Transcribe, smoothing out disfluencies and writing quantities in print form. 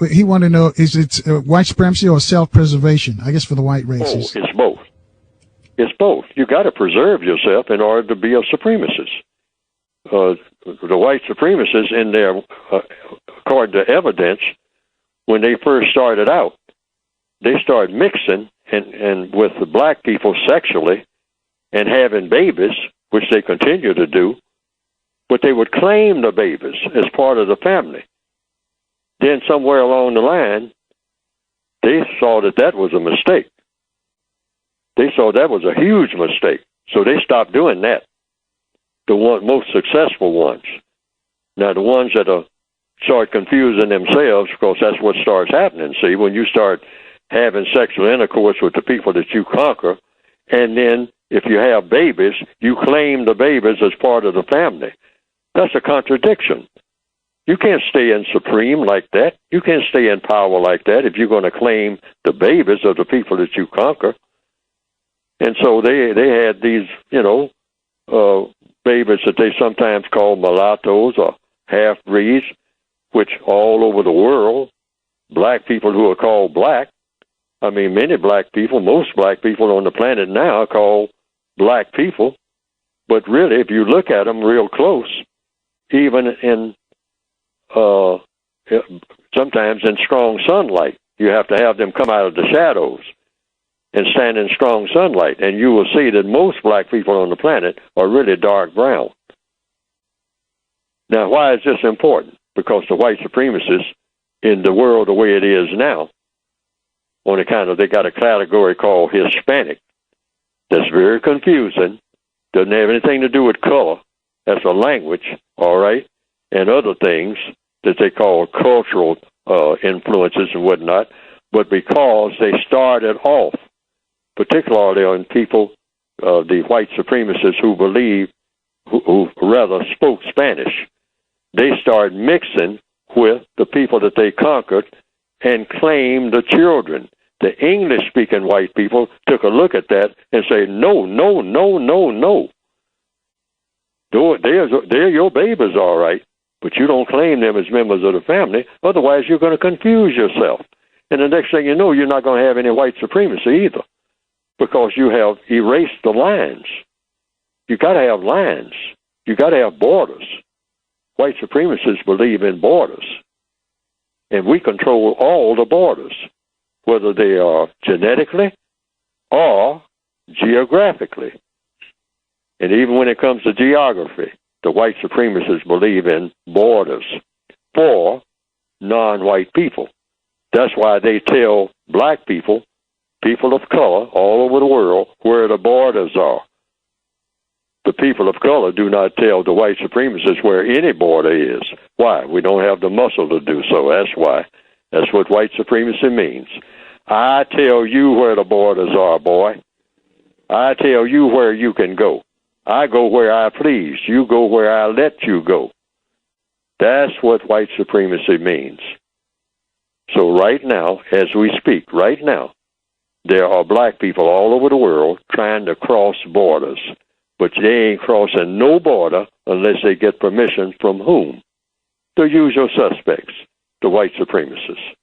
He wanted to know, is it white supremacy or self-preservation? I guess for the white races. Oh, it's both. It's both. You got to preserve yourself in order to be a supremacist. The white supremacists, in their, according to evidence, when they first started out, they started mixing and with the black people sexually and having babies, which they continue to do, but they would claim the babies as part of the family. Then somewhere along the line, they saw that that was a mistake. They saw that was a huge mistake. So they stopped doing that. The most successful ones. Now, the ones that start confusing themselves, because that's what starts happening. See, when you start having sexual intercourse with the people that you conquer, and then if you have babies, you claim the babies as part of the family. That's a contradiction. You can't stay in supreme like that. You can't stay in power like that if you're going to claim the babies of the people that you conquer. And so they had these, babies that they sometimes call mulattoes or half-breeds, which all over the world, black people who are called black, many black people, most black people on the planet now are called black people. But really, if you look at them real close, even in sometimes in strong sunlight, you have to have them come out of the shadows and stand in strong sunlight, and you will see that most black people on the planet are really dark brown. Now, why is this important? Because the white supremacists in the world the way it is now, on account of they got a category called Hispanic that's very confusing, doesn't have anything to do with color. That's a language, all right, and other things that they call cultural influences and whatnot, but because they started off, particularly on people, the white supremacists who rather spoke Spanish, they started mixing with the people that they conquered and claimed the children. The English-speaking white people took a look at that and say, no, no, no, no, no. They're your babies, all right, but you don't claim them as members of the family. Otherwise, you're going to confuse yourself. And the next thing you know, you're not going to have any white supremacy either, because you have erased the lines. You got to have lines. You got to have borders. White supremacists believe in borders, and we control all the borders, whether they are genetically or geographically. And even when it comes to geography, the white supremacists believe in borders for non-white people. That's why they tell black people, people of color all over the world, where the borders are. The people of color do not tell the white supremacists where any border is. Why? We don't have the muscle to do so. That's why. That's what white supremacy means. I tell you where the borders are, boy. I tell you where you can go. I go where I please. You go where I let you go. That's what white supremacy means. So right now, as we speak, right now, there are black people all over the world trying to cross borders, but they ain't crossing no border unless they get permission from whom? The usual suspects, the white supremacists.